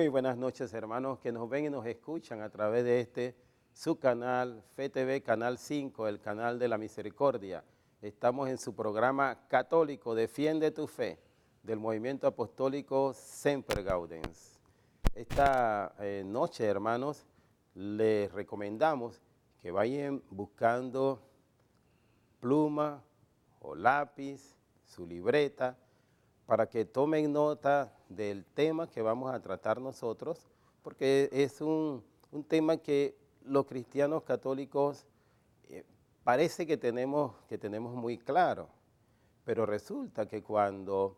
Muy buenas noches, hermanos que nos ven y nos escuchan a través de su canal, FETV, Canal 5, el canal de la misericordia. Estamos en su programa católico, Defiende tu Fe, del movimiento apostólico Semper Gaudens. Esta noche, hermanos, les recomendamos que vayan buscando pluma o lápiz, su libreta, para que tomen nota del tema que vamos a tratar nosotros, porque es un tema que los cristianos católicos parece que tenemos muy claro, pero resulta que cuando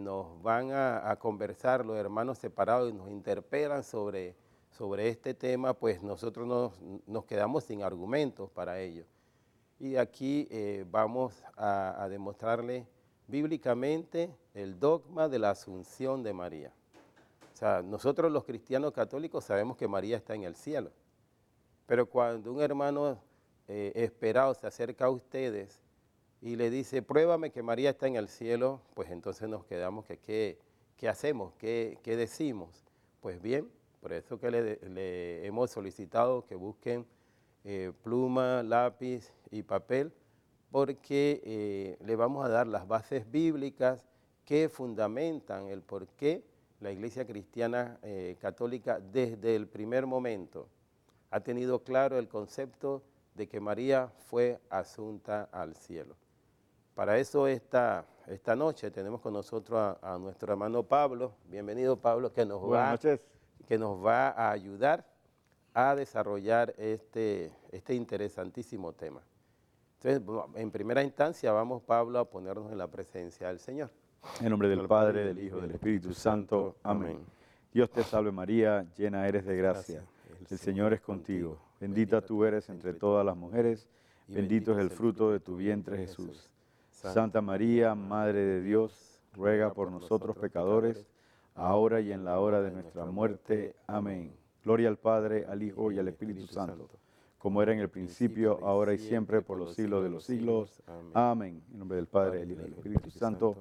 nos van a conversar los hermanos separados y nos interpelan sobre este tema, pues nosotros nos quedamos sin argumentos para ello. Y aquí vamos a demostrarle bíblicamente el dogma de la Asunción de María. O sea, nosotros los cristianos católicos sabemos que María está en el cielo, pero cuando un hermano esperado se acerca a ustedes y le dice, pruébame que María está en el cielo, pues entonces nos quedamos que ¿qué hacemos? ¿Qué decimos? Pues bien, por eso que le hemos solicitado que busquen pluma, lápiz y papel, porque le vamos a dar las bases bíblicas que fundamentan el por qué la Iglesia Cristiana Católica desde el primer momento ha tenido claro el concepto de que María fue asunta al cielo. Para eso esta noche tenemos con nosotros a nuestro hermano Pablo. Bienvenido, Pablo, que nos va a ayudar a desarrollar este interesantísimo tema. Entonces, en primera instancia, vamos, Pablo, a ponernos en la presencia del Señor. En nombre del Padre, del Hijo y del Espíritu Santo. Amén. Dios te salve María, llena eres de gracia. El Señor es contigo. Bendita tú eres entre todas las mujeres, bendito es el fruto de tu vientre Jesús. Santa María, Madre de Dios, ruega por nosotros pecadores, ahora y en la hora de nuestra muerte. Amén. Gloria al Padre, al Hijo y al Espíritu Santo, como era en el principio, ahora y siempre, por los siglos de los siglos. Amén. En nombre del Padre, del Hijo y del Espíritu Santo.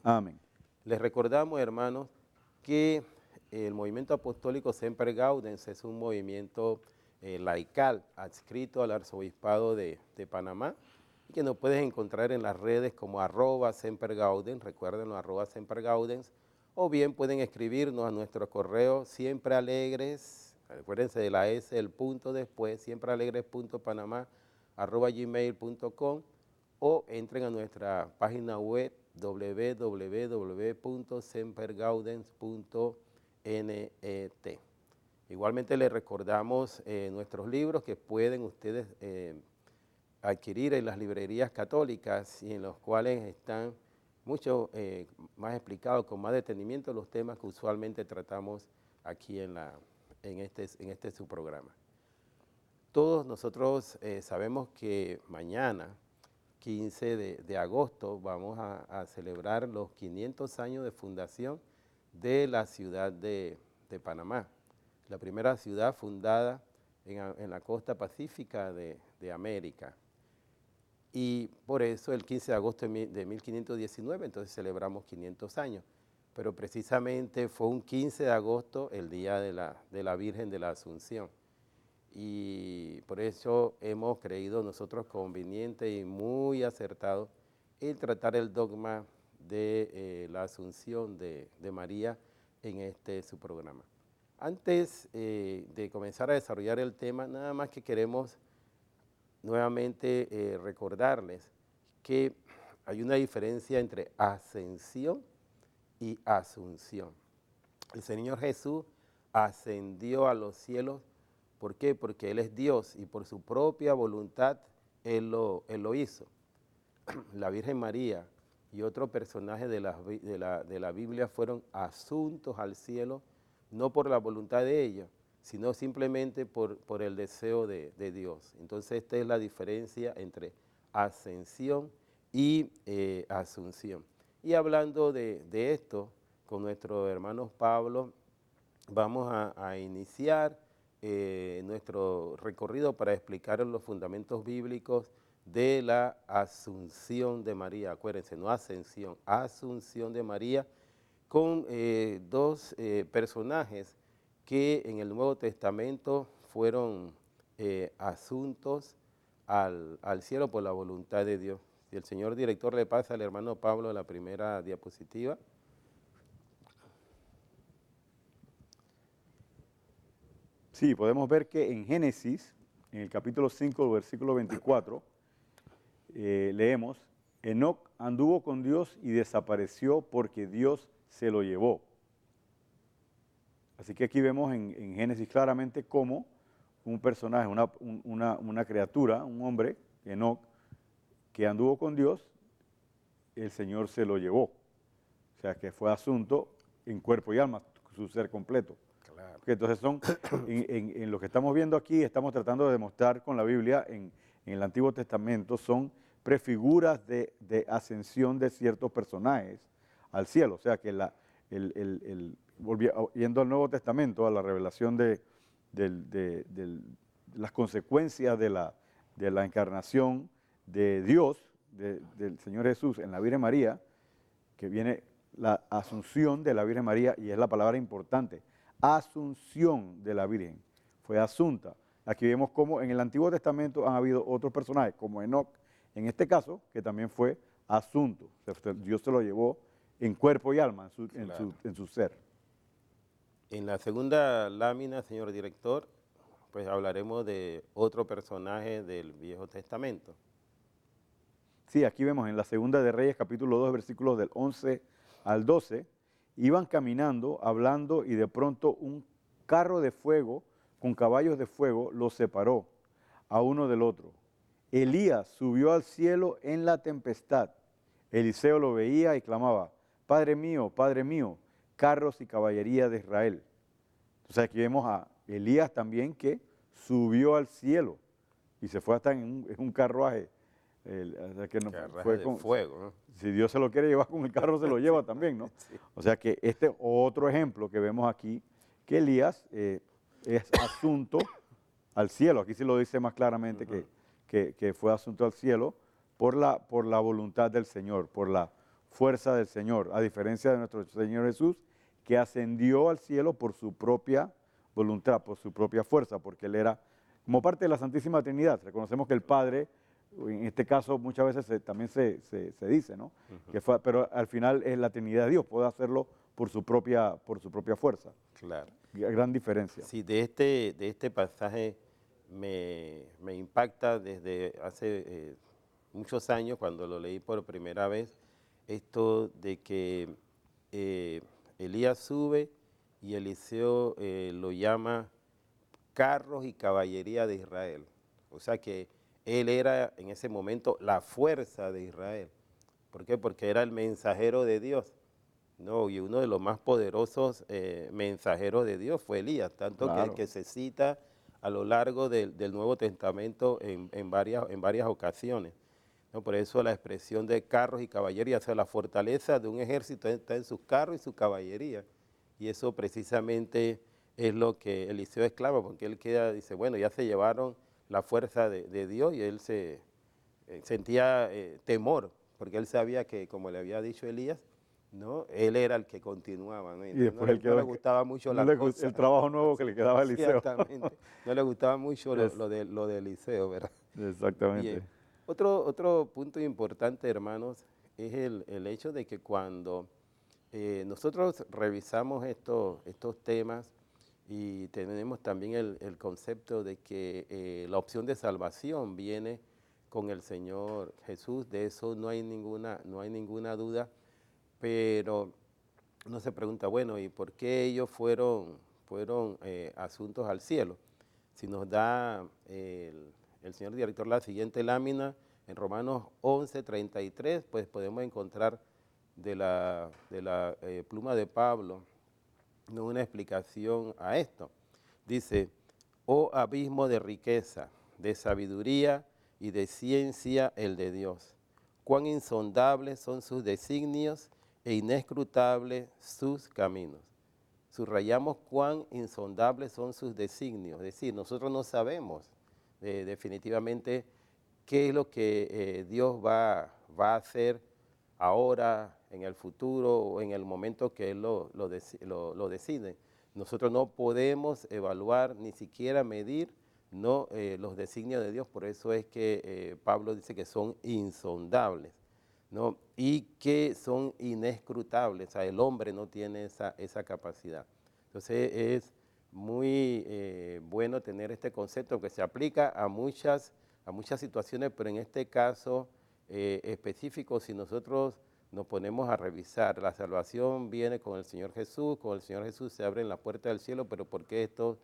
Amén. Les recordamos, hermanos, que el movimiento apostólico Semper Gaudens es un movimiento laical adscrito al arzobispado de Panamá, y que nos puedes encontrar en las redes como @sempergaudens, recuérdenlo, @sempergaudens, o bien pueden escribirnos a nuestro correo siemprealegres, acuérdense de la S, el punto después, siemprealegres.panamá@gmail.com, o entren a nuestra página web www.sempergaudens.net. Igualmente les recordamos nuestros libros que pueden ustedes adquirir en las librerías católicas y en los cuales están mucho más explicados, con más detenimiento, los temas que usualmente tratamos aquí en este su programa. Todos nosotros sabemos que mañana, 15 de agosto, vamos a celebrar los 500 años de fundación de la ciudad de Panamá, la primera ciudad fundada en la costa pacífica de América. Y por eso el 15 de agosto de 1519, entonces celebramos 500 años. Pero precisamente fue un 15 de agosto el día de la Virgen de la Asunción. Y por eso hemos creído nosotros conveniente y muy acertado el tratar el dogma de la Asunción de María en su programa. Antes de comenzar a desarrollar el tema, nada más que queremos nuevamente recordarles que hay una diferencia entre ascensión y asunción. El Señor Jesús ascendió a los cielos. ¿Por qué? Porque Él es Dios y por su propia voluntad Él lo hizo. La Virgen María y otro personaje de la Biblia fueron asuntos al cielo, no por la voluntad de ellos, sino simplemente por el deseo de Dios. Entonces esta es la diferencia entre ascensión y asunción. Y hablando de esto, con nuestro hermano Pablo, vamos a iniciar nuestro recorrido para explicar los fundamentos bíblicos de la Asunción de María. Acuérdense, no ascensión, Asunción de María, con dos personajes que en el Nuevo Testamento fueron asuntos al cielo por la voluntad de Dios. Si el señor director le pasa al hermano Pablo la primera diapositiva. Sí, podemos ver que en Génesis, en el capítulo 5, versículo 24, leemos, Enoc anduvo con Dios y desapareció porque Dios se lo llevó. Así que aquí vemos en Génesis claramente cómo un personaje, una criatura, un hombre, Enoc, que anduvo con Dios, el Señor se lo llevó. O sea, que fue asunto en cuerpo y alma, su ser completo. Claro. Porque entonces en lo que estamos viendo aquí, estamos tratando de demostrar con la Biblia, en el Antiguo Testamento, son prefiguras de ascensión de ciertos personajes al cielo. O sea, que yendo al Nuevo Testamento, a la revelación de las consecuencias de la encarnación de Dios, del Señor Jesús en la Virgen María, que viene la asunción de la Virgen María, y es la palabra importante, asunción de la Virgen, fue asunta. Aquí vemos cómo en el Antiguo Testamento han habido otros personajes, como Enoc, en este caso, que también fue asunto. O sea, Dios se lo llevó en cuerpo y alma, en su ser. En la segunda lámina, señor director, pues hablaremos de otro personaje del Viejo Testamento. Sí, aquí vemos en la Segunda de Reyes, capítulo 2, versículos del 11 al 12, iban caminando, hablando, y de pronto un carro de fuego con caballos de fuego los separó a uno del otro. Elías subió al cielo en la tempestad. Eliseo lo veía y clamaba, Padre mío, carros y caballería de Israel. Entonces aquí vemos a Elías también que subió al cielo y se fue hasta en un carruaje. O sea que no fue de fuego, ¿no? Si Dios se lo quiere llevar con el carro, se lo lleva también, ¿no? Sí. O sea que este otro ejemplo que vemos aquí, que Elías es asunto al cielo. Aquí sí lo dice más claramente que fue asunto al cielo por la voluntad del Señor, por la fuerza del Señor, a diferencia de nuestro Señor Jesús, que ascendió al cielo por su propia voluntad, por su propia fuerza, porque Él era como parte de la Santísima Trinidad. Reconocemos que el Padre, en este caso muchas veces también se dice, ¿no? Pero al final es la Trinidad de Dios, puede hacerlo por su propia fuerza. Claro. Gran diferencia. Sí, de este pasaje me impacta desde hace muchos años, cuando lo leí por primera vez, esto de que Elías sube y Eliseo lo llama carros y caballería de Israel. O sea que él era en ese momento la fuerza de Israel. ¿Por qué? Porque era el mensajero de Dios. No, y uno de los más poderosos mensajeros de Dios fue Elías, tanto Claro. que se cita a lo largo del Nuevo Testamento en varias ocasiones. ¿No? Por eso la expresión de carros y caballería, o sea, la fortaleza de un ejército está en sus carros y su caballería. Y eso precisamente es lo que Eliseo exclama, porque él dice, bueno, ya se llevaron la fuerza de Dios, y él sentía temor, porque él sabía que, como le había dicho Elías, ¿no? Él era el que continuaba, ¿no? Y después No le gustaba mucho la cosa. el trabajo nuevo que le quedaba a Eliseo. Exactamente. No le gustaba mucho lo de Eliseo, ¿verdad? Exactamente. Bien. Otro punto importante, hermanos, es el hecho de que cuando nosotros revisamos estos temas, y tenemos también el concepto de que la opción de salvación viene con el Señor Jesús, de eso no hay ninguna duda, pero uno se pregunta, bueno, ¿y por qué ellos fueron asuntos al cielo? Si nos da el señor director la siguiente lámina, en Romanos 11:33, pues podemos encontrar de la pluma de Pablo una explicación a esto. Dice, oh abismo de riqueza, de sabiduría y de ciencia el de Dios. Cuán insondables son sus designios e inescrutables sus caminos. Subrayamos cuán insondables son sus designios, es decir, nosotros no sabemos definitivamente qué es lo que Dios va a hacer ahora, en el futuro o en el momento que Él lo decide. Nosotros no podemos evaluar, ni siquiera medir los designios de Dios. Por eso es que Pablo dice que son insondables, ¿no? Y que son inescrutables. O sea, el hombre no tiene esa capacidad. Entonces es muy bueno tener este concepto que se aplica a muchas situaciones, pero en este caso específico, si nosotros nos ponemos a revisar, la salvación viene con el Señor Jesús se abren las puertas del cielo, pero ¿por qué estos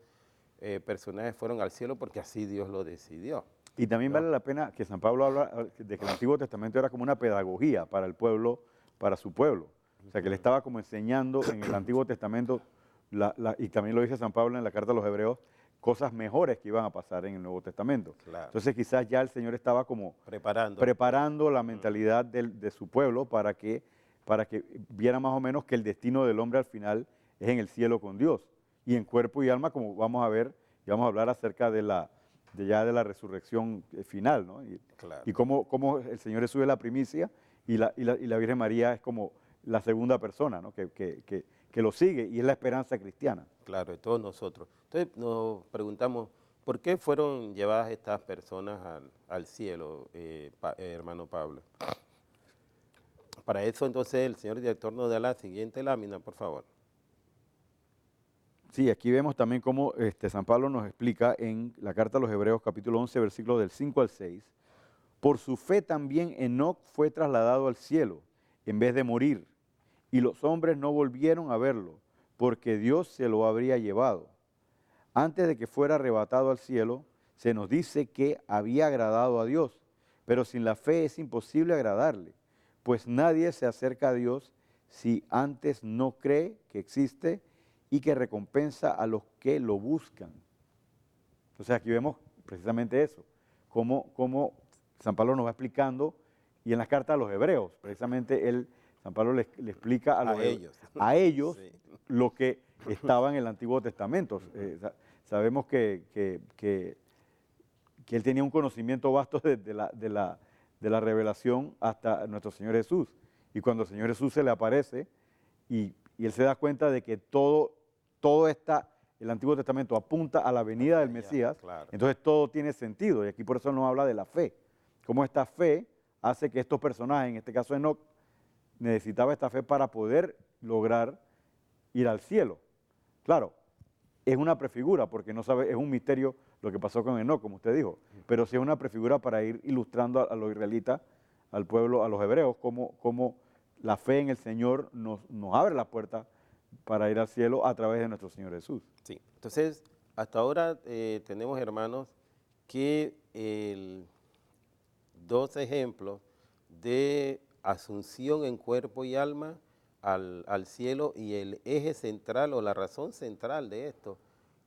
personajes fueron al cielo? Porque así Dios lo decidió. Y también ¿no? vale la pena que San Pablo habla de que el Antiguo Testamento era como una pedagogía para el pueblo, para su pueblo. O sea, que le estaba como enseñando en el Antiguo Testamento, y también lo dice San Pablo en la carta a los Hebreos, cosas mejores que iban a pasar en el Nuevo Testamento. Claro. Entonces quizás ya el Señor estaba como preparando la mentalidad de su pueblo para que viera más o menos que el destino del hombre al final es en el cielo con Dios. Y en cuerpo y alma, como vamos a ver, y vamos a hablar acerca de la resurrección final, ¿no? Claro. Y cómo el Señor Jesús es la primicia y la Virgen María es como la segunda persona, ¿no? que lo sigue y es la esperanza cristiana. Claro, de todos nosotros. Entonces nos preguntamos, ¿por qué fueron llevadas estas personas al cielo, hermano Pablo? Para eso entonces el señor director nos da la siguiente lámina, por favor. Sí, aquí vemos también cómo San Pablo nos explica en la carta a los Hebreos capítulo 11, versículos del 5 al 6, por su fe también Enoc fue trasladado al cielo en vez de morir, y los hombres no volvieron a verlo, porque Dios se lo habría llevado. Antes de que fuera arrebatado al cielo, se nos dice que había agradado a Dios, pero sin la fe es imposible agradarle, pues nadie se acerca a Dios si antes no cree que existe y que recompensa a los que lo buscan. Entonces aquí vemos precisamente eso, cómo San Pablo nos va explicando, y en las cartas a los Hebreos, precisamente San Pablo le explica a ellos sí, lo que estaba en el Antiguo Testamento. Sabemos que él tenía un conocimiento vasto de la revelación hasta nuestro Señor Jesús. Y cuando el Señor Jesús se le aparece y él se da cuenta de que todo el Antiguo Testamento apunta a la venida del Mesías, claro. Entonces todo tiene sentido. Y aquí por eso nos habla de la fe. Cómo esta fe hace que estos personajes, en este caso Enoc, necesitaba esta fe para poder lograr ir al cielo. Claro, es una prefigura, porque no sabe, es un misterio lo que pasó con Enoc, como usted dijo, pero sí es una prefigura para ir ilustrando a los israelitas, al pueblo, a los hebreos, cómo la fe en el Señor nos abre la puerta para ir al cielo a través de nuestro Señor Jesús. Sí, entonces hasta ahora tenemos, hermanos, que dos ejemplos de asunción en cuerpo y alma al cielo, y el eje central o la razón central de esto,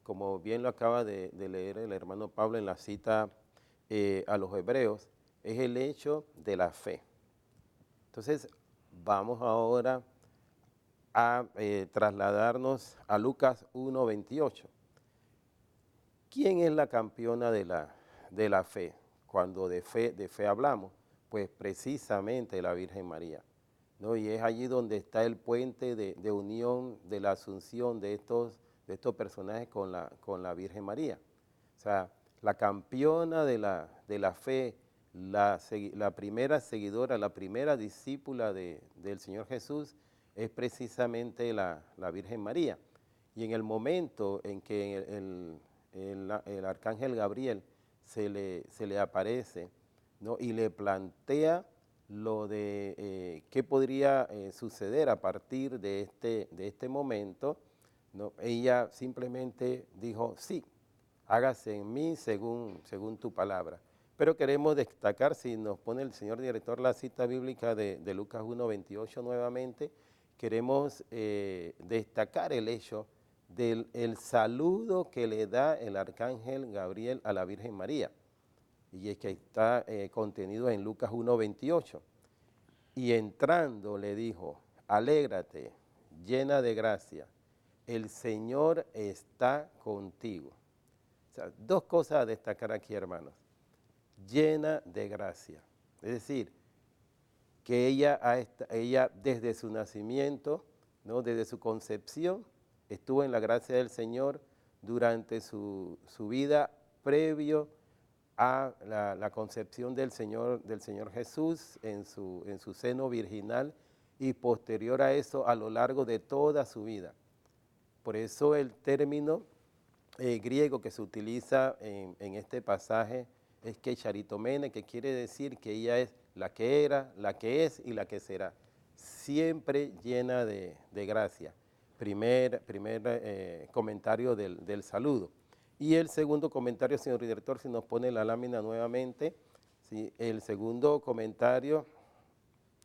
como bien lo acaba de leer el hermano Pablo en la cita a los Hebreos, es el hecho de la fe. Entonces vamos ahora a trasladarnos a Lucas 1:28. ¿Quién es la campeona de la fe? Cuando de fe hablamos, pues precisamente la Virgen María, ¿no? Y es allí donde está el puente de unión, de la asunción de estos personajes con la Virgen María. O sea, la campeona de la fe, la primera seguidora, la primera discípula del Señor Jesús es precisamente la Virgen María. Y en el momento en que el arcángel Gabriel se le aparece, ¿no? Y le plantea lo de qué podría suceder a partir de este momento, ¿no? Ella simplemente dijo, sí, hágase en mí según tu palabra. Pero queremos destacar, si nos pone el señor director la cita bíblica de Lucas 1:28 nuevamente, queremos destacar el hecho del saludo que le da el arcángel Gabriel a la Virgen María. Y es que está contenido en Lucas 1:28. Y entrando le dijo, alégrate, llena de gracia, el Señor está contigo. O sea, dos cosas a destacar aquí, hermanos. Llena de gracia. Es decir, que ella desde su nacimiento, ¿no? Desde su concepción, estuvo en la gracia del Señor durante su vida previo a la concepción del Señor Jesús en su seno virginal y posterior a eso a lo largo de toda su vida. Por eso el término griego que se utiliza en este pasaje es que charitomene, que quiere decir que ella es la que era, la que es y la que será, siempre llena de gracia. Primer comentario del saludo. Y el segundo comentario, señor director, si nos pone la lámina nuevamente, ¿sí? El segundo comentario,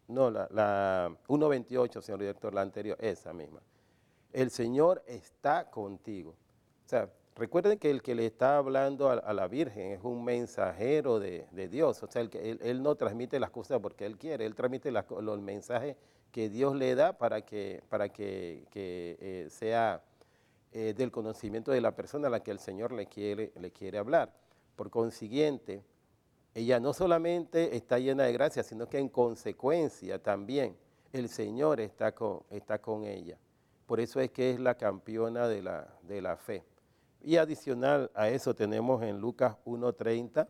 no, la 1.28, señor director, la anterior, esa misma. El Señor está contigo. O sea, recuerden que el que le está hablando a la Virgen es un mensajero de Dios. O sea, él no transmite las cosas porque él quiere, él transmite los mensajes que Dios le da para que sea del conocimiento de la persona a la que el Señor le quiere hablar. Por consiguiente, ella no solamente está llena de gracia, sino que en consecuencia también el Señor está con ella. Por eso es que es la campeona de la fe. Y adicional a eso tenemos en Lucas 1:30.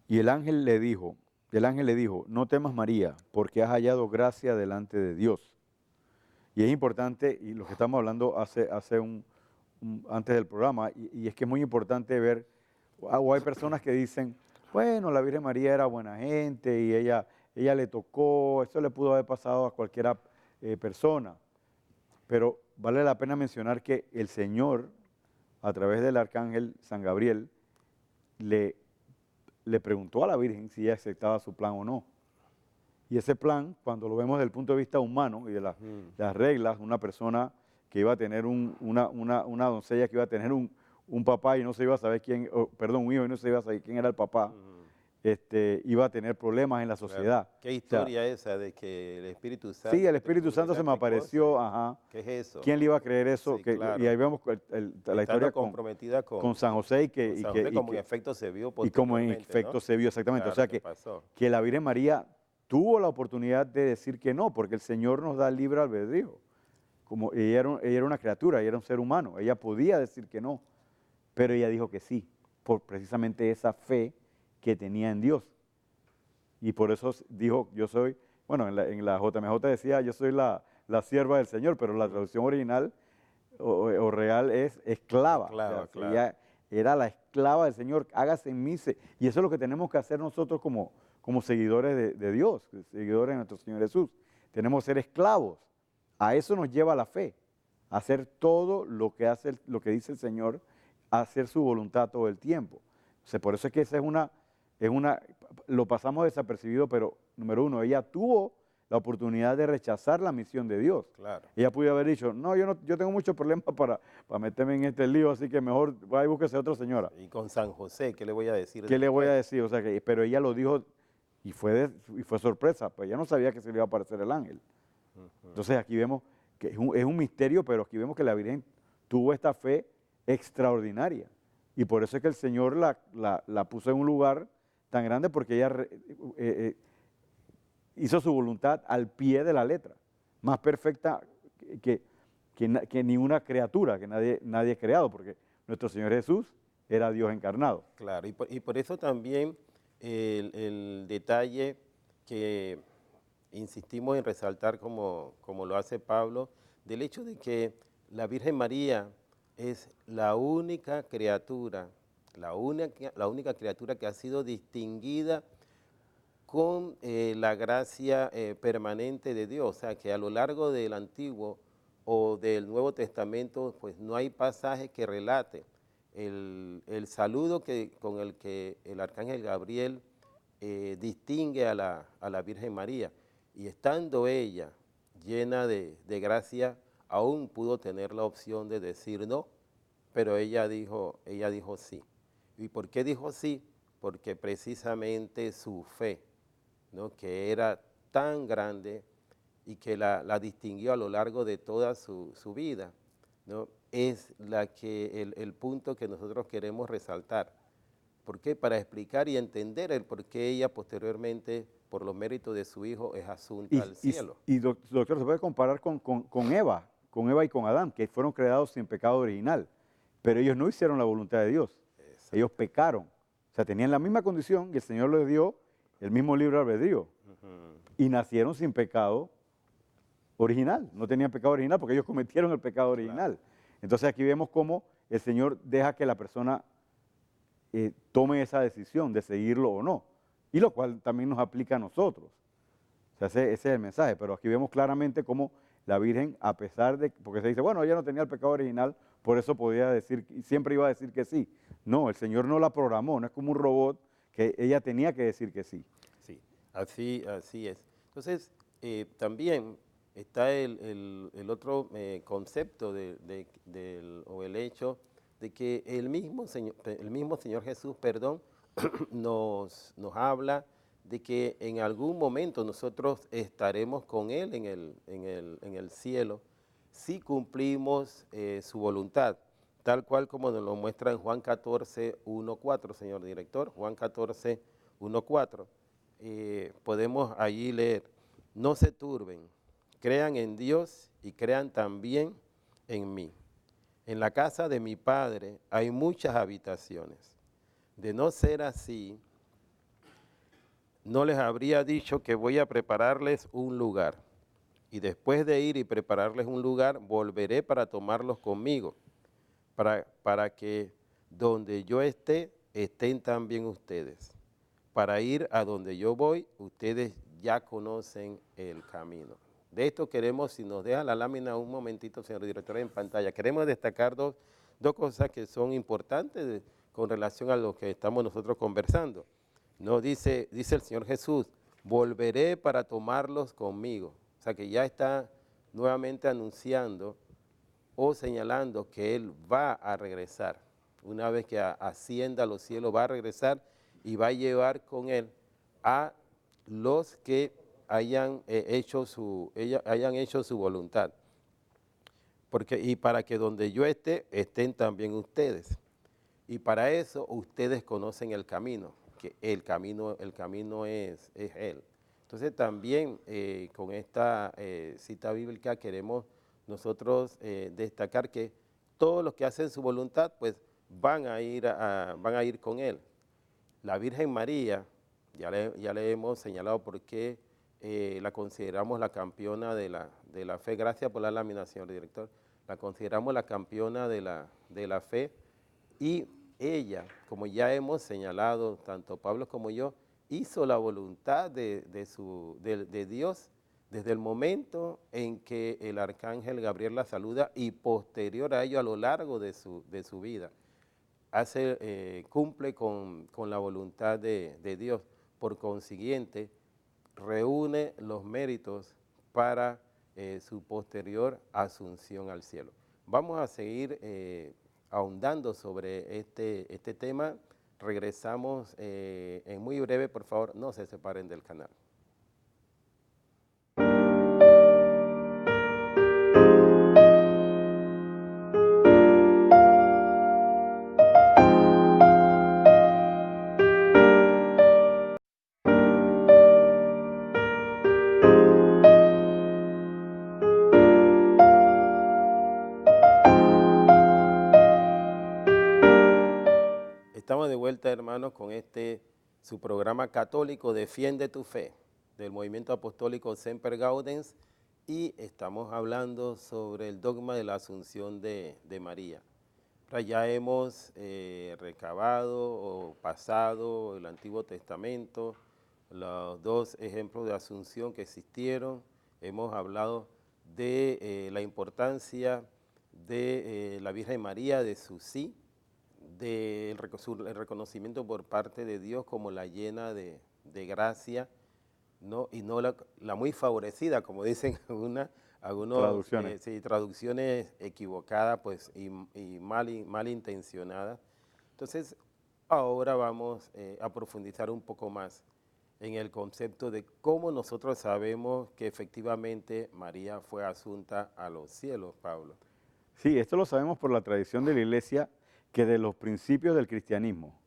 Y el ángel le dijo, no temas María, porque has hallado gracia delante de Dios. Y es importante, y lo que estamos hablando antes del programa, y es que es muy importante ver, o hay personas que dicen, bueno, la Virgen María era buena gente y ella le tocó, esto le pudo haber pasado a cualquier persona. Pero vale la pena mencionar que el Señor, a través del arcángel San Gabriel, le preguntó a la Virgen si ella aceptaba su plan o no. Y ese plan, cuando lo vemos desde el punto de vista humano y de las reglas, una persona que iba a tener una doncella que iba a tener un papá y no se iba a saber un hijo y no se iba a saber quién era el papá, iba a tener problemas en la sociedad. Claro. ¿Qué historia esa de que el Espíritu Santo? Sí, el Espíritu Santo se me apareció, ajá. ¿Qué es eso? ¿Quién le iba a creer eso? Sí, claro. Y ahí vemos la historia comprometida con San José como en efecto se vio y como en efecto se vio exactamente. Claro, o sea que la Virgen María tuvo la oportunidad de decir que no, porque el Señor nos da libre albedrío. Como ella era una criatura, ella era un ser humano, ella podía decir que no, pero ella dijo que sí, por precisamente esa fe que tenía en Dios. Y por eso dijo, yo soy, bueno, en la JMJ decía, yo soy la sierva del Señor, pero la traducción original o real es esclava. Esclava, claro. Ella era la esclava del Señor, hágase en mí. Y eso es lo que tenemos que hacer nosotros como seguidores de Dios, seguidores de nuestro Señor Jesús. Tenemos que ser esclavos. A eso nos lleva la fe, a hacer todo lo que dice el Señor, a hacer su voluntad todo el tiempo. O sea, por eso es que esa lo pasamos desapercibido, pero número uno, ella tuvo la oportunidad de rechazar la misión de Dios. Claro. Ella pudo haber dicho, no, yo tengo muchos problemas para meterme en este lío, así que mejor vaya y búsquese a otra señora. Y con San José, ¿qué le voy a decir? ¿Qué le voy a decir? O sea, pero ella lo dijo y fue sorpresa, pues ella no sabía que se le iba a aparecer el ángel. Entonces aquí vemos que es un misterio, pero aquí vemos que la Virgen tuvo esta fe extraordinaria. Y por eso es que el Señor la puso en un lugar tan grande, porque ella hizo su voluntad al pie de la letra, más perfecta que ninguna criatura, que nadie ha creado, porque nuestro Señor Jesús era Dios encarnado. Claro, y por eso también el detalle que insistimos en resaltar como lo hace Pablo, del hecho de que la Virgen María es la única criatura, la única criatura que ha sido distinguida con la gracia permanente de Dios. O sea, que a lo largo del Antiguo o del Nuevo Testamento, pues no hay pasaje que relate el saludo con el que el arcángel Gabriel distingue a la Virgen María. Y estando ella llena de gracia, aún pudo tener la opción de decir no, pero ella dijo sí. ¿Y por qué dijo sí? Porque precisamente su fe, ¿no?, que era tan grande y que la distinguió a lo largo de toda su vida, ¿no?, es el punto que nosotros queremos resaltar. ¿Por qué? Para explicar y entender el por qué ella posteriormente, por los méritos de su hijo, es asunta al cielo. Doctor, se puede comparar con Eva y con Adán, que fueron creados sin pecado original, pero ellos no hicieron la voluntad de Dios. Exacto. Ellos pecaron. O sea, tenían la misma condición y el Señor les dio el mismo libre albedrío. Y nacieron sin pecado original. No tenían pecado original porque ellos cometieron el pecado original. Claro. Entonces aquí vemos cómo el Señor deja que la persona tome esa decisión de seguirlo o no. Y lo cual también nos aplica a nosotros. O sea, ese es el mensaje. Pero aquí vemos claramente cómo la Virgen, a pesar de, porque se dice, bueno, ella no tenía el pecado original, por eso podía decir, siempre iba a decir que sí. No, el Señor no la programó, no es como un robot que ella tenía que decir que sí. Sí, así es. Entonces, también está el otro concepto o el hecho de que el mismo Señor Jesús, nos habla de que en algún momento nosotros estaremos con Él en el cielo si cumplimos su voluntad, tal cual como nos lo muestra en Juan 14, 1:4, señor director, Juan 14, 1:4. Podemos allí leer, no se turben, crean en Dios y crean también en mí. En la casa de mi Padre hay muchas habitaciones. De no ser así, no les habría dicho que voy a prepararles un lugar. Y después de ir y prepararles un lugar, volveré para tomarlos conmigo, para que donde yo esté, estén también ustedes. Para ir a donde yo voy, ustedes ya conocen el camino. De esto queremos, si nos deja la lámina un momentito, señor director, en pantalla, queremos destacar dos cosas que son importantes con relación a lo que estamos nosotros conversando. No, dice el Señor Jesús, volveré para tomarlos conmigo. O sea que ya está nuevamente anunciando o señalando que Él va a regresar. Una vez que ascienda a los cielos, va a regresar y va a llevar con Él a los que hayan hecho su voluntad. Y para que donde yo esté, estén también ustedes. Y para eso ustedes conocen el camino, que el camino es Él. Entonces también con esta cita bíblica queremos nosotros destacar que todos los que hacen su voluntad pues van a ir con Él. La Virgen María, ya le hemos señalado por qué la consideramos la campeona de la fe. Gracias por la lámina, señor director. La consideramos la campeona de la fe y ella, como ya hemos señalado, tanto Pablo como yo, hizo la voluntad de Dios desde el momento en que el arcángel Gabriel la saluda y posterior a ello a lo largo de su vida. Cumple con la voluntad de Dios. Por consiguiente, reúne los méritos para su posterior asunción al cielo. Vamos a seguir ahondando sobre este tema. Regresamos en muy breve, por favor, no se separen del canal. Estamos de vuelta, hermanos, con su programa católico Defiende tu Fe, del Movimiento Apostólico Semper Gaudens, y estamos hablando sobre el dogma de la Asunción de María. Ya hemos recabado o pasado el Antiguo Testamento, los dos ejemplos de asunción que existieron. Hemos hablado de la importancia de la Virgen María, de su sí, del reconocimiento por parte de Dios como la llena de gracia, ¿no? Y no la muy favorecida, como dicen algunas traducciones equivocadas pues, y mal intencionadas. Entonces, ahora vamos a profundizar un poco más en el concepto de cómo nosotros sabemos que efectivamente María fue asunta a los cielos, Pablo. Sí, esto lo sabemos por la tradición de la Iglesia, que de los principios del cristianismo.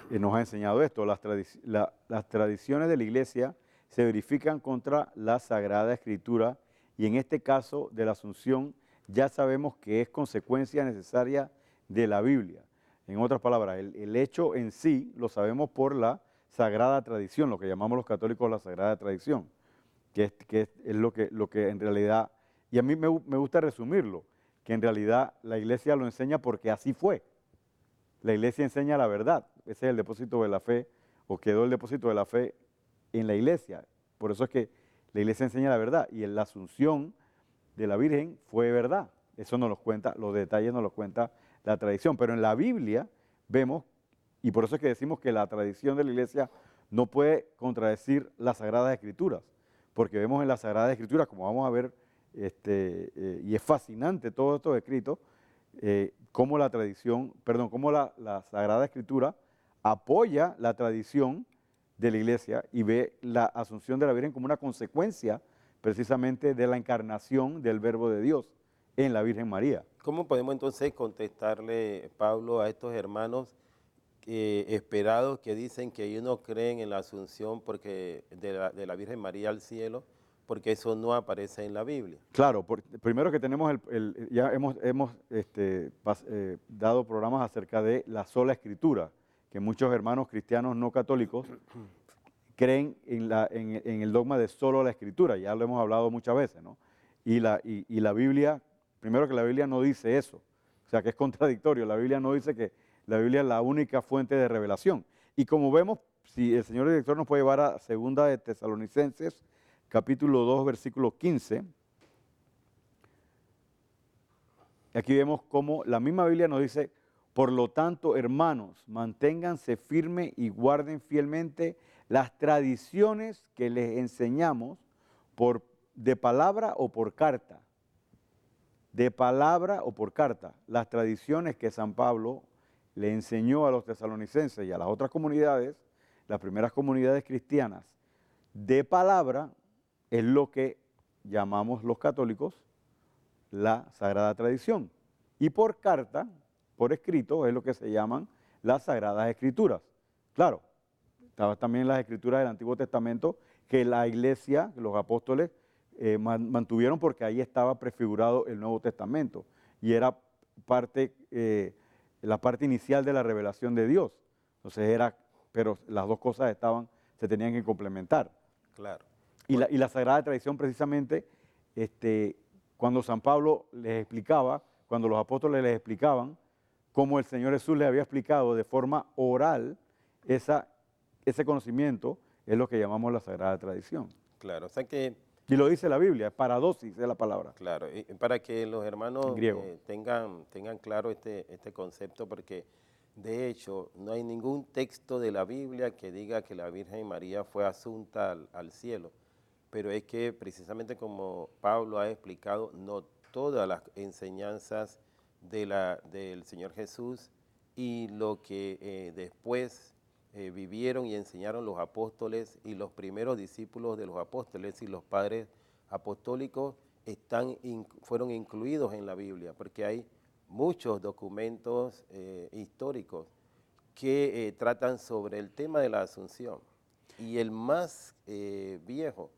nos ha enseñado esto. Las tradiciones de la iglesia se verifican contra la Sagrada Escritura y en este caso de la Asunción ya sabemos que es consecuencia necesaria de la Biblia. En otras palabras, el hecho en sí lo sabemos por la Sagrada Tradición, lo que llamamos los católicos la Sagrada Tradición, que es lo que en realidad, y a mí me gusta resumirlo, que en realidad la iglesia lo enseña porque así fue. La iglesia enseña la verdad, ese es el depósito de la fe, o quedó el depósito de la fe en la iglesia. Por eso es que la iglesia enseña la verdad y en la asunción de la Virgen fue verdad. Eso nos lo cuenta, los detalles nos los cuenta la tradición. Pero en la Biblia vemos, y por eso es que decimos que la tradición de la iglesia no puede contradecir las Sagradas Escrituras, porque vemos en las Sagradas Escrituras, como vamos a ver, y es fascinante todo esto escrito, cómo la tradición, perdón, cómo la Sagrada Escritura apoya la tradición de la iglesia y ve la asunción de la Virgen como una consecuencia precisamente de la encarnación del Verbo de Dios en la Virgen María. ¿Cómo podemos entonces contestarle, Pablo, a estos hermanos esperados que dicen que ellos no creen en la asunción porque de la Virgen María al cielo, porque eso no aparece en la Biblia? Claro, primero que tenemos, ya hemos dado programas acerca de la sola escritura, que muchos hermanos cristianos no católicos creen en el dogma de solo la escritura, ya lo hemos hablado muchas veces, ¿no? Y la Biblia, primero que la Biblia no dice eso, o sea que es contradictorio, la Biblia no dice que la Biblia es la única fuente de revelación. Y como vemos, si el señor director nos puede llevar a 2 de Tesalonicenses, capítulo 2, versículo 15, aquí vemos cómo la misma Biblia nos dice: por lo tanto, hermanos, manténganse firmes y guarden fielmente las tradiciones que les enseñamos de palabra o por carta. De palabra o por carta. Las tradiciones que San Pablo le enseñó a los tesalonicenses y a las otras comunidades, las primeras comunidades cristianas, de palabra, es lo que llamamos los católicos la Sagrada Tradición. Y por carta, por escrito, es lo que se llaman las Sagradas Escrituras. Claro, estaban también las Escrituras del Antiguo Testamento que la Iglesia, los apóstoles, mantuvieron porque ahí estaba prefigurado el Nuevo Testamento y era la parte inicial de la revelación de Dios. Entonces pero las dos cosas se tenían que complementar. Claro. Y la Sagrada Tradición precisamente, cuando San Pablo les explicaba, cuando los apóstoles les explicaban cómo el Señor Jesús les había explicado de forma oral ese conocimiento, es lo que llamamos la Sagrada Tradición. Claro, o sea que... Y lo dice la Biblia, paradosis es la palabra. Claro, y para que los hermanos tengan claro este concepto, porque de hecho no hay ningún texto de la Biblia que diga que la Virgen María fue asunta al cielo, pero es que precisamente como Pablo ha explicado, no todas las enseñanzas del Señor Jesús y lo que después vivieron y enseñaron los apóstoles y los primeros discípulos de los apóstoles y los padres apostólicos fueron incluidos en la Biblia, porque hay muchos documentos históricos que tratan sobre el tema de la Asunción. Y el más viejo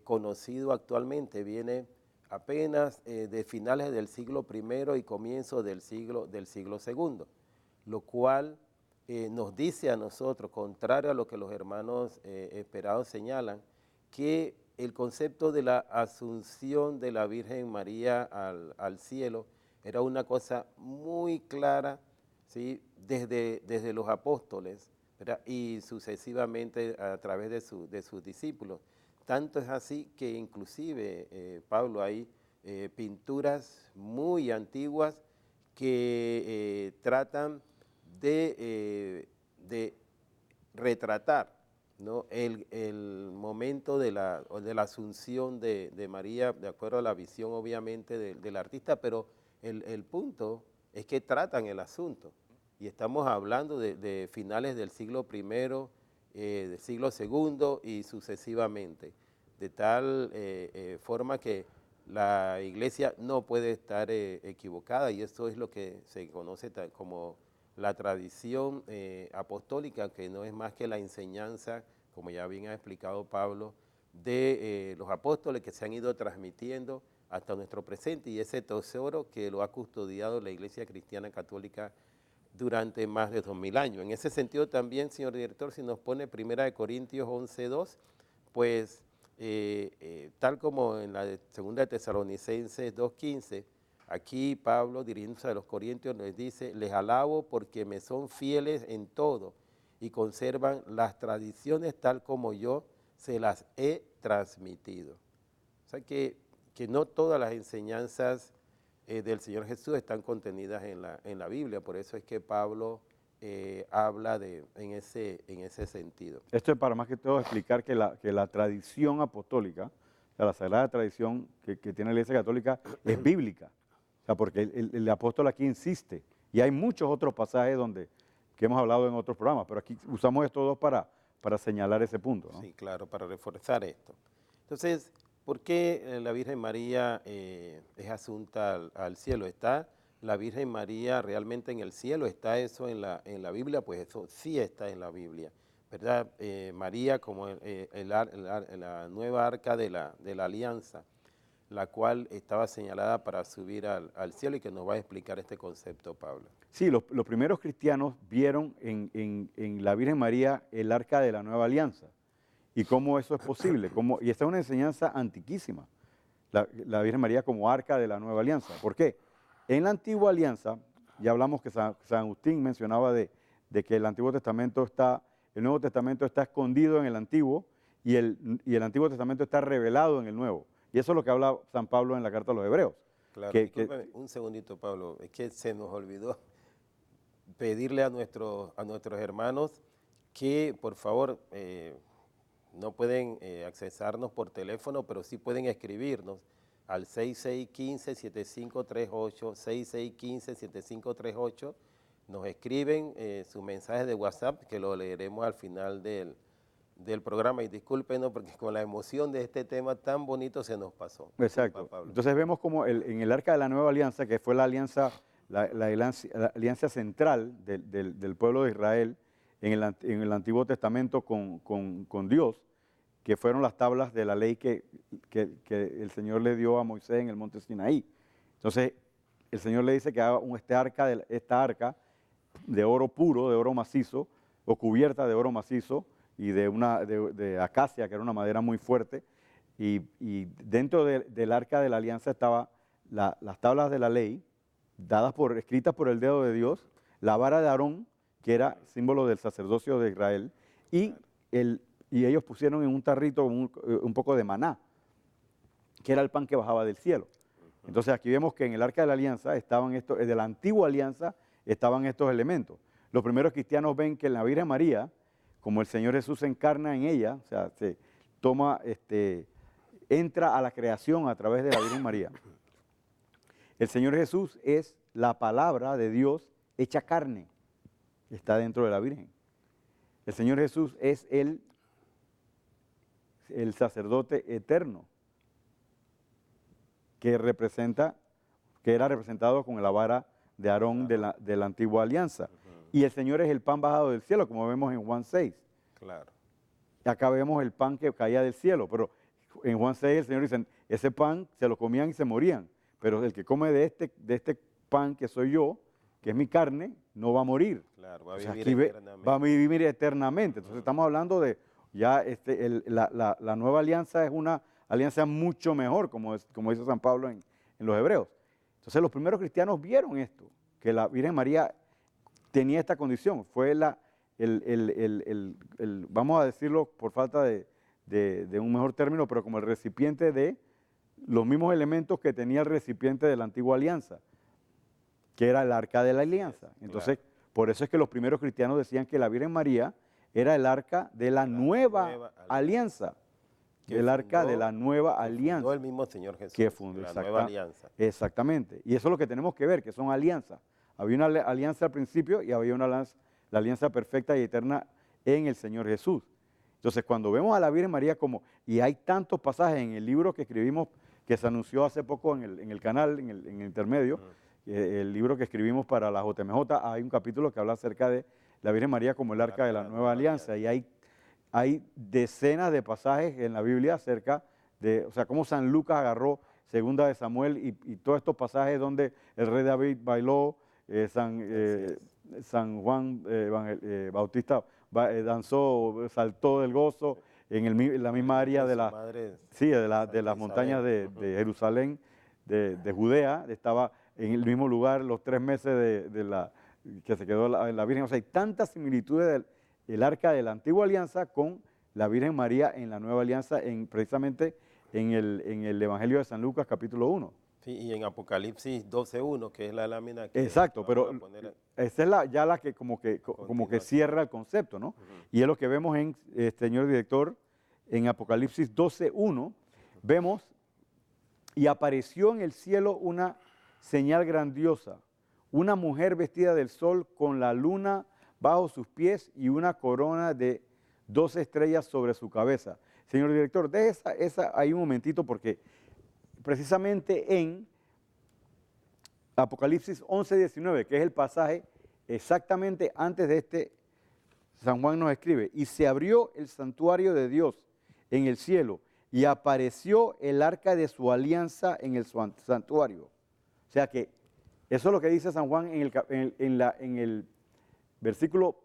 conocido actualmente viene apenas de finales del siglo I y comienzo del siglo II, lo cual nos dice a nosotros, contrario a lo que los hermanos esperados señalan, que el concepto de la asunción de la Virgen María al cielo era una cosa muy clara, ¿sí? desde los apóstoles, ¿verdad? Y sucesivamente a través de sus discípulos. Tanto es así que inclusive, Pablo, hay pinturas muy antiguas que tratan de retratar, ¿no? el momento de la asunción de María, de acuerdo a la visión obviamente del artista, pero el punto es que tratan el asunto. Y estamos hablando de finales del siglo I, del siglo II y sucesivamente, de tal forma que la iglesia no puede estar equivocada, y eso es lo que se conoce como la tradición apostólica, que no es más que la enseñanza, como ya bien ha explicado Pablo, de los apóstoles que se han ido transmitiendo hasta nuestro presente, y ese tesoro que lo ha custodiado la Iglesia Cristiana Católica durante más de 2000 años. En ese sentido también, señor director, si nos pone 1 Corintios 11:2, pues tal como en la segunda de Tesalonicenses 2:15, aquí Pablo, dirigiéndose a los corintios, les dice: les alabo porque me son fieles en todo y conservan las tradiciones tal como yo se las he transmitido. O sea que no todas las enseñanzas del Señor Jesús están contenidas en la Biblia, por eso es que Pablo habla en ese sentido. Esto es para más que todo explicar que la tradición apostólica, o sea, la sagrada tradición que tiene la Iglesia Católica es bíblica. O sea, porque el apóstol aquí insiste. Y hay muchos otros pasajes que hemos hablado en otros programas, pero aquí usamos estos dos para señalar ese punto, ¿no? Sí, claro, para reforzar esto. Entonces, ¿por qué la Virgen María es asunta al cielo? ¿Está la Virgen María realmente en el cielo? ¿Está eso en la Biblia? Pues eso sí está en la Biblia, ¿verdad? María como la nueva arca de la alianza, la cual estaba señalada para subir al cielo, y que nos va a explicar este concepto, Pablo. Sí, los primeros cristianos vieron en la Virgen María el arca de la nueva alianza. ¿Y cómo eso es posible? Y esta es una enseñanza antiquísima, la Virgen María como arca de la nueva alianza. ¿Por qué? En la antigua alianza, ya hablamos que San Agustín mencionaba de que el Nuevo Testamento está escondido en el Antiguo y el Antiguo Testamento está revelado en el Nuevo. Y eso es lo que habla San Pablo en la carta a los Hebreos. Claro, discúlpame un segundito, Pablo, es que se nos olvidó pedirle a nuestros hermanos que, por favor, no pueden accesarnos por teléfono, pero sí pueden escribirnos al 6615-7538, 6615-7538. Nos escriben sus mensajes de WhatsApp, que lo leeremos al final del programa. Y discúlpenos porque con la emoción de este tema tan bonito se nos pasó. Exacto. Entonces vemos como en el arca de la nueva alianza, que fue la alianza central del pueblo de Israel en el Antiguo Testamento con Dios, que fueron las tablas de la ley que el Señor le dio a Moisés en el monte Sinaí. Entonces el Señor le dice que haga esta arca de oro puro, de oro macizo, o cubierta de oro macizo y de acacia, que era una madera muy fuerte, y dentro del arca de la alianza estaban las tablas de la ley, escritas por el dedo de Dios, la vara de Aarón, que era símbolo del sacerdocio de Israel, y ellos pusieron en un tarrito un poco de maná, que era el pan que bajaba del cielo. Entonces aquí vemos que en el arca de la alianza de la antigua alianza estaban estos elementos. Los primeros cristianos ven que en la Virgen María, como el Señor Jesús se encarna en ella, o sea, entra a la creación a través de la Virgen María. El Señor Jesús es la palabra de Dios hecha carne, está dentro de la Virgen. El Señor Jesús es el sacerdote eterno, que era representado con la vara de Aarón de la antigua alianza. Y el Señor es el pan bajado del cielo, como vemos en Juan 6. Claro. Acá vemos el pan que caía del cielo, pero en Juan 6 el Señor dice, ese pan se lo comían y se morían, pero el que come de este pan que soy yo, que es mi carne, no va a morir. Claro, va a vivir eternamente. Va a vivir eternamente. Entonces estamos hablando de ya la nueva alianza es una alianza mucho mejor, como dice San Pablo en los Hebreos. Entonces los primeros cristianos vieron esto, que la Virgen María tenía esta condición. Fue vamos a decirlo por falta de un mejor término, pero como el recipiente de los mismos elementos que tenía el recipiente de la antigua alianza, que era el arca de la alianza. Entonces, claro, por eso es que los primeros cristianos decían que la Virgen María era el arca de la nueva alianza. El arca de la nueva alianza. No el mismo Señor Jesús. Que fundó la nueva alianza. Exactamente. Y eso es lo que tenemos que ver, que son alianzas. Había una alianza al principio y había la alianza perfecta y eterna en el Señor Jesús. Entonces, cuando vemos a la Virgen María y hay tantos pasajes en el libro que escribimos, que se anunció hace poco en el canal, en el intermedio, el libro que escribimos para la JMJ, hay un capítulo que habla acerca de la Virgen María como el arca de la nueva alianza. Y hay decenas de pasajes en la Biblia acerca de, o sea, cómo San Lucas agarró Segunda de Samuel y todos estos pasajes donde el rey David bailó, San Juan Bautista danzó, saltó del gozo en la misma área de las montañas de Jerusalén, de Judea, estaba en el mismo lugar los 3 meses que se quedó la Virgen. O sea, hay tantas similitudes del arca de la antigua alianza con la Virgen María en la nueva alianza, precisamente en el Evangelio de San Lucas, capítulo 1. Sí, y en Apocalipsis 12:1, que es la lámina que exacto, pero esa es ya la que como que cierra el concepto, ¿no? Y es lo que vemos señor director, en Apocalipsis 12:1, vemos, y apareció en el cielo una señal grandiosa, una mujer vestida del sol con la luna bajo sus pies y una corona de 12 estrellas sobre su cabeza. Señor director, deje esa ahí un momentito, porque precisamente en Apocalipsis 11:19, que es el pasaje exactamente antes de este, San Juan nos escribe, y se abrió el santuario de Dios en el cielo y apareció el arca de su alianza en el santuario. O sea que eso es lo que dice San Juan en el versículo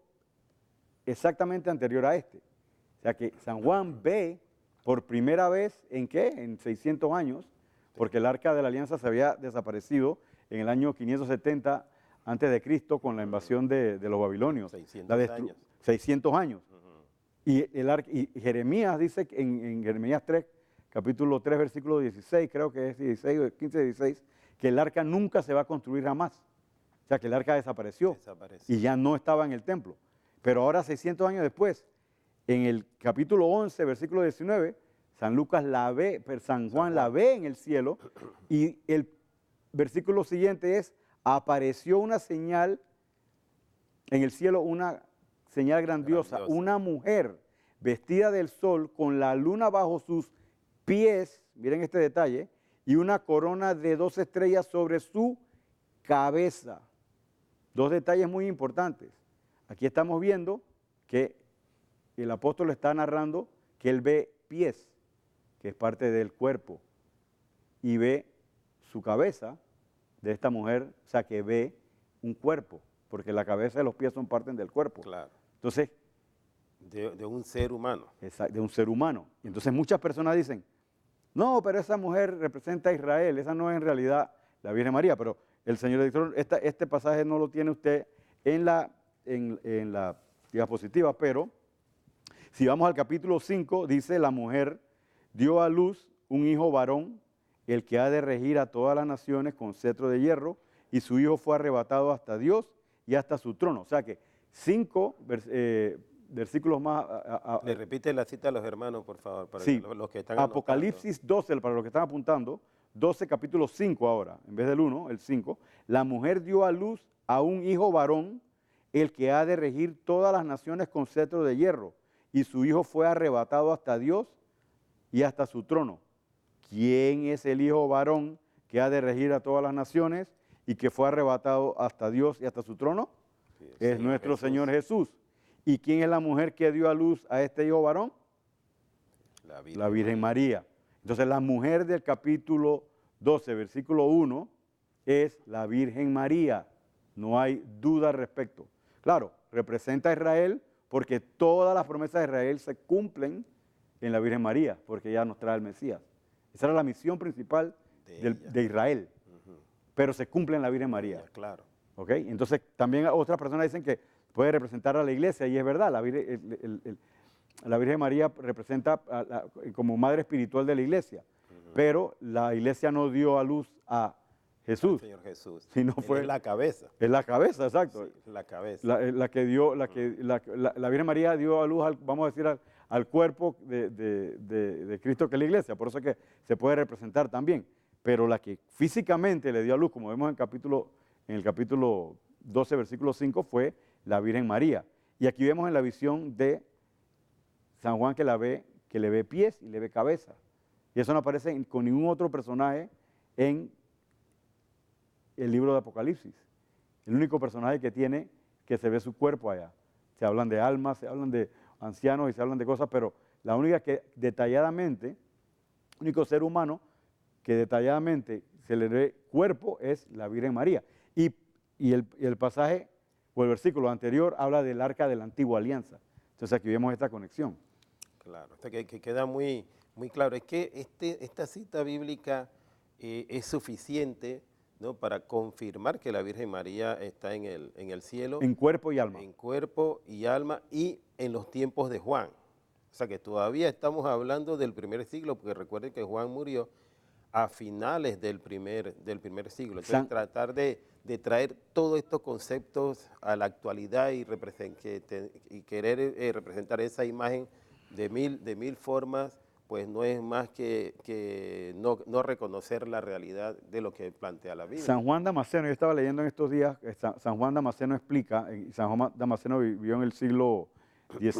exactamente anterior a este. O sea que San Juan ve por primera vez, ¿en qué? En 600 años, porque el arca de la alianza se había desaparecido en el año 570 antes de Cristo con la invasión de los babilonios. 600 años. Y Jeremías dice en Jeremías 3, capítulo 3, versículo 16, creo que es 16, 15, 16, que el arca nunca se va a construir jamás. O sea, que el arca desapareció y ya no estaba en el templo. Pero ahora, 600 años después, en el capítulo 11, versículo 19, San Lucas la ve, San Juan la ve en el cielo, y el versículo siguiente es, apareció una señal en el cielo, una señal grandiosa, una mujer vestida del sol con la luna bajo sus pies, miren este detalle, y una corona de 12 estrellas sobre su cabeza. 2 detalles muy importantes. Aquí estamos viendo que el apóstol está narrando que él ve pies, que es parte del cuerpo, y ve su cabeza de esta mujer, o sea que ve un cuerpo, porque la cabeza y los pies son parte del cuerpo. Claro. Entonces, de un ser humano. Exacto, de un ser humano. Entonces muchas personas dicen, no, pero esa mujer representa a Israel, esa no es en realidad la Virgen María, pero el señor director, este pasaje no lo tiene usted en la diapositiva, pero si vamos al capítulo 5, dice, la mujer dio a luz un hijo varón, el que ha de regir a todas las naciones con cetro de hierro, y su hijo fue arrebatado hasta Dios y hasta su trono. O sea que 5 versículos más. Le repite la cita a los hermanos, por favor, para sí, los que están Apocalipsis anotando. 12, para los que están apuntando, 12 capítulo 5 ahora, en vez del 1, el 5. La mujer dio a luz a un hijo varón, el que ha de regir todas las naciones con cetro de hierro, y su hijo fue arrebatado hasta Dios y hasta su trono. ¿Quién es el hijo varón que ha de regir a todas las naciones y que fue arrebatado hasta Dios y hasta su trono? Sí, es nuestro Jesús. Señor Jesús. ¿Y quién es la mujer que dio a luz a este hijo varón? La Virgen María. Entonces la mujer del capítulo 12, versículo 1, es la Virgen María. No hay duda al respecto. Claro, representa a Israel porque todas las promesas de Israel se cumplen en la Virgen María, porque ella nos trae el Mesías. Esa era la misión principal de Israel, pero se cumple en la Virgen María. Claro. ¿Ok? Entonces también otras personas dicen que puede representar a la iglesia, y es verdad, la Virgen María representa como madre espiritual de la iglesia, pero la iglesia no dio a luz a Jesús. Señor Jesús. Sino fue es la cabeza. Es la cabeza, exacto. Sí, la cabeza. La Virgen María dio a luz, vamos a decir, al cuerpo de Cristo, que es la iglesia, por eso es que se puede representar también. Pero la que físicamente le dio a luz, como vemos en el capítulo 12, versículo 5, fue la Virgen María. Y aquí vemos en la visión de San Juan que le ve pies y le ve cabeza. Y eso no aparece con ningún otro personaje en el libro de Apocalipsis. El único personaje que tiene que se ve su cuerpo allá. Se hablan de almas, se hablan de ancianos y se hablan de cosas, pero la única que detalladamente, único ser humano que detalladamente se le ve cuerpo es la Virgen María. Y el pasaje o el versículo anterior habla del arca de la antigua alianza. Entonces aquí vemos esta conexión. Claro, que queda muy, muy claro. Es que esta cita bíblica es suficiente, ¿no?, para confirmar que la Virgen María está en el cielo. En cuerpo y alma. En cuerpo y alma y en los tiempos de Juan. O sea que todavía estamos hablando del primer siglo, porque recuerden que Juan murió a finales del primer siglo. Entonces tratar de traer todos estos conceptos a la actualidad y querer representar esa imagen de mil formas, pues no es más que no reconocer la realidad de lo que plantea la Biblia. San Juan Damasceno, yo estaba leyendo en estos días, San Juan Damasceno explica, y San Juan Damasceno vivió en el siglo VIII,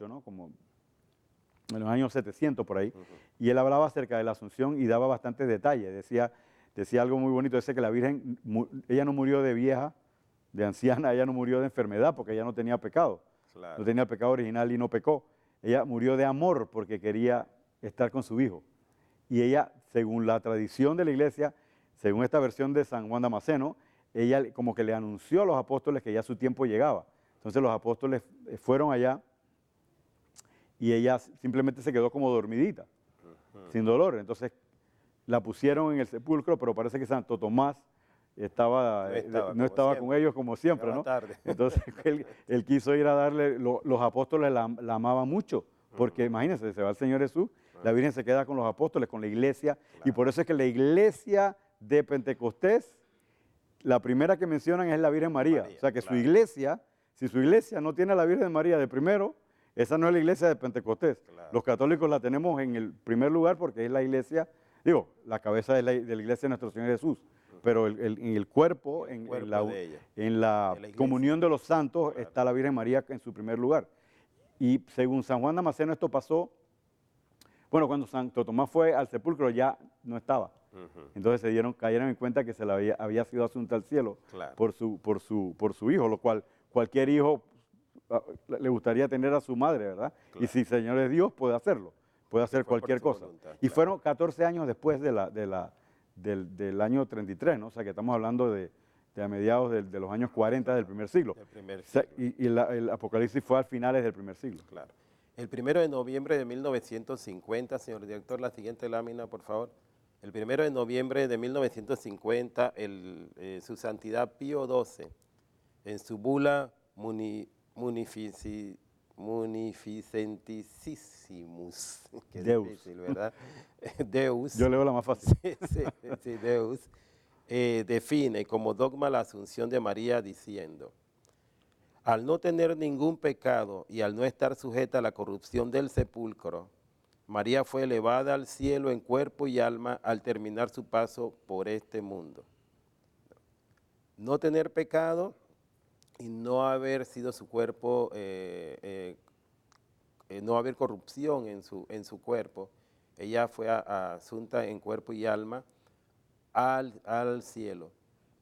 ¿no? Como en los años 700 por ahí, y él hablaba acerca de la Asunción y daba bastantes detalles. Decía algo muy bonito, decía que la Virgen, ella no murió de vieja, de anciana, ella no murió de enfermedad porque ella no tenía pecado. Claro. No tenía el pecado original y no pecó. Ella murió de amor porque quería estar con su hijo. Y ella, según la tradición de la iglesia, según esta versión de San Juan Damasceno, ella como que le anunció a los apóstoles que ya su tiempo llegaba. Entonces los apóstoles fueron allá y ella simplemente se quedó como dormidita, sin dolor. Entonces la pusieron en el sepulcro, pero parece que Santo Tomás no estaba con ellos como siempre, ¿no? Tarde. Entonces él quiso ir a darle, los apóstoles la amaban mucho, porque imagínense, se va el Señor Jesús, la Virgen se queda con los apóstoles, con la iglesia, y por eso es que la iglesia de Pentecostés, la primera que mencionan es la Virgen María. O sea que su iglesia, si su iglesia no tiene a la Virgen María de primero, esa no es la iglesia de Pentecostés. Claro. Los católicos la tenemos en el primer lugar porque es la iglesia, la cabeza de la iglesia de nuestro Señor Jesús. Pero en el cuerpo, en la comunión de los santos, claro, está la Virgen María en su primer lugar. Y según San Juan Damasceno esto pasó, bueno, cuando Santo Tomás fue al sepulcro ya no estaba. Entonces cayeron en cuenta que había sido asunta al cielo, claro, por su hijo, lo cual cualquier hijo le gustaría tener a su madre, ¿verdad? Claro. Y si el Señor es Dios, puede hacerlo, puede hacer cualquier cosa. Voluntad, y claro, fueron 14 años después del año 33, ¿no? O sea que estamos hablando de a mediados de los años 40 del primer siglo. O sea, y el Apocalipsis fue a finales del primer siglo. Claro. El 1 de noviembre de 1950, señor director, la siguiente lámina, por favor. El 1 de noviembre de 1950, su santidad Pío XII, en su bula Munificentissimus, que Deus. Difícil, ¿verdad? Deus. Yo leo la más fácil. Sí, Deus. Define como dogma la asunción de María diciendo: al no tener ningún pecado y al no estar sujeta a la corrupción del sepulcro, María fue elevada al cielo en cuerpo y alma al terminar su paso por este mundo. No tener pecado y no haber sido su cuerpo, no haber corrupción en su cuerpo, ella fue asunta en cuerpo y alma al cielo.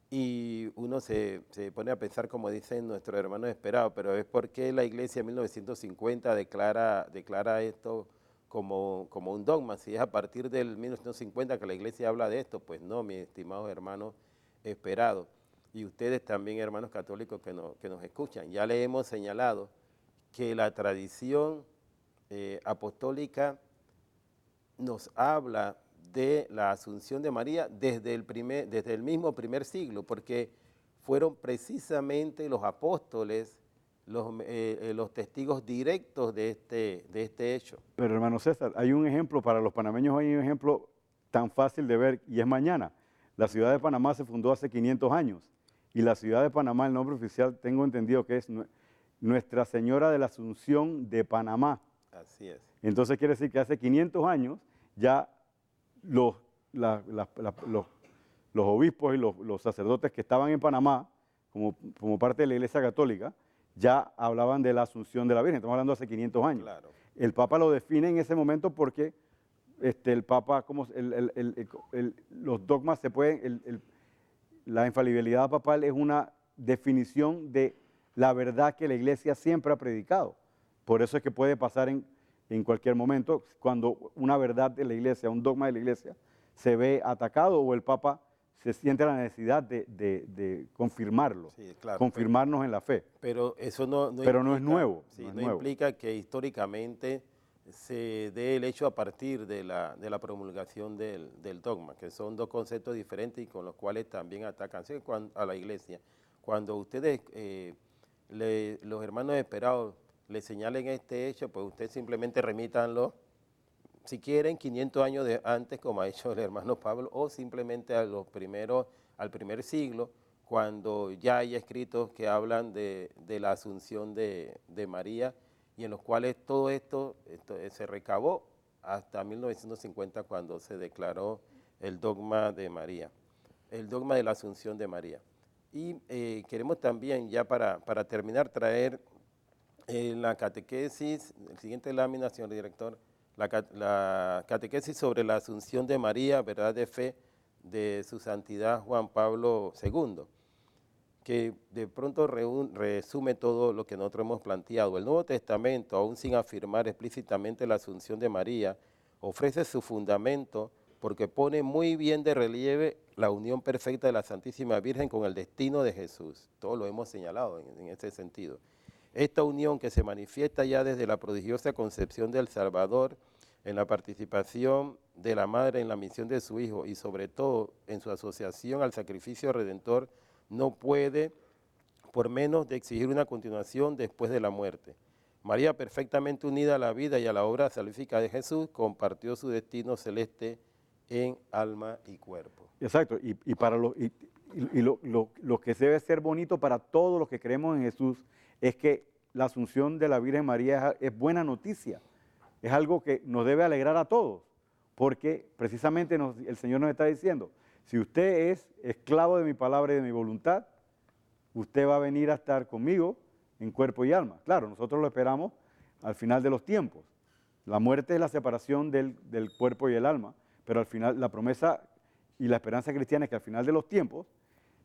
Y uno se pone a pensar, como dicen nuestros hermanos esperados, pero es porque la iglesia en 1950 declara esto como un dogma. Si es a partir del 1950 que la iglesia habla de esto, pues no, mis estimados hermanos esperados. Y ustedes también, hermanos católicos que nos escuchan, ya le hemos señalado que la tradición apostólica nos habla de la asunción de María desde el mismo primer siglo, porque fueron precisamente los apóstoles los testigos directos de este hecho. Pero hermano César, hay un ejemplo, para los panameños hay un ejemplo tan fácil de ver, y es mañana. La ciudad de Panamá se fundó hace 500 años, y la ciudad de Panamá, el nombre oficial, tengo entendido que es Nuestra Señora de la Asunción de Panamá. Así es. Entonces quiere decir que hace 500 años ya los obispos y los sacerdotes que estaban en Panamá, como parte de la Iglesia Católica, ya hablaban de la Asunción de la Virgen. Estamos hablando de hace 500 años. Claro. El Papa lo define en ese momento porque el Papa, los dogmas se pueden, la infalibilidad papal es una definición de la verdad que la iglesia siempre ha predicado. Por eso es que puede pasar en cualquier momento, cuando una verdad de la iglesia, un dogma de la iglesia, se ve atacado o el Papa se siente la necesidad de confirmarlo, Sí, claro, confirmarnos en la fe. pero eso no Pero no es implica, nuevo. sí, no es no nuevo. implica que históricamente se dé el hecho a partir de la promulgación del dogma, que son dos conceptos diferentes y con los cuales también atacan a la iglesia. Cuando ustedes, los hermanos esperados, le señalen este hecho, pues ustedes simplemente remítanlo, si quieren, 500 años antes, como ha hecho el hermano Pablo, o simplemente al primer siglo, cuando ya hay escritos que hablan de la asunción de María, y en los cuales todo esto se recabó hasta 1950, cuando se declaró el dogma de María, el dogma de la asunción de María. Y queremos también, ya para terminar, traer la catequesis, el siguiente lámina, señor director, la catequesis sobre la asunción de María, verdad de fe, de su santidad Juan Pablo II, que de pronto resume todo lo que nosotros hemos planteado. El Nuevo Testamento, aún sin afirmar explícitamente la asunción de María, ofrece su fundamento porque pone muy bien de relieve la unión perfecta de la Santísima Virgen con el destino de Jesús. Todo lo hemos señalado en ese sentido. Esta unión que se manifiesta ya desde la prodigiosa concepción del Salvador, en la participación de la Madre en la misión de su Hijo y sobre todo en su asociación al sacrificio redentor, no puede por menos de exigir una continuación después de la muerte. María, perfectamente unida a la vida y a la obra salvífica de Jesús, compartió su destino celeste en alma y cuerpo. Exacto, y para lo que debe ser bonito para todos los que creemos en Jesús es que la asunción de la Virgen María es buena noticia, es algo que nos debe alegrar a todos, porque precisamente el Señor nos está diciendo, si usted es esclavo de mi palabra y de mi voluntad, usted va a venir a estar conmigo en cuerpo y alma. Claro, nosotros lo esperamos al final de los tiempos. La muerte es la separación del cuerpo y el alma, pero al final la promesa y la esperanza cristiana es que al final de los tiempos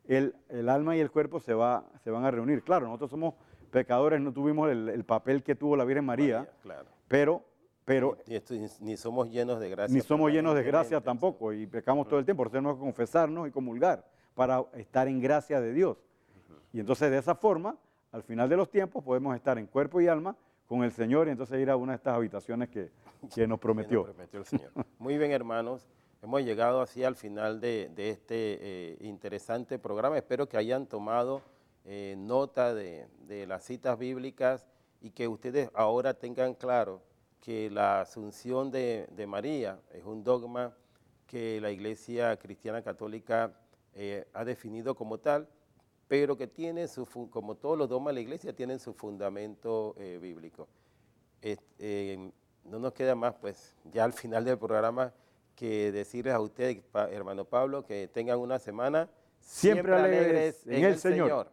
el alma y el cuerpo se van a reunir. Claro, nosotros somos pecadores, no tuvimos el papel que tuvo la Virgen María, claro. pero ni somos llenos de gracia. Ni somos llenos de gracia tampoco, y pecamos todo el tiempo, por eso tenemos que confesarnos y comulgar para estar en gracia de Dios. Y entonces de esa forma, al final de los tiempos, podemos estar en cuerpo y alma con el Señor y entonces ir a una de estas habitaciones que nos prometió. El Señor. Muy bien, hermanos. Hemos llegado así al final de este interesante programa. Espero que hayan tomado nota de las citas bíblicas y que ustedes ahora tengan claro que la asunción de María es un dogma que la Iglesia Cristiana Católica ha definido como tal, pero que tiene como todos los dogmas de la Iglesia, tienen su fundamento bíblico. No nos queda más, pues, ya al final del programa, que decirles a ustedes, hermano Pablo, que tengan una semana siempre alegres en el Señor.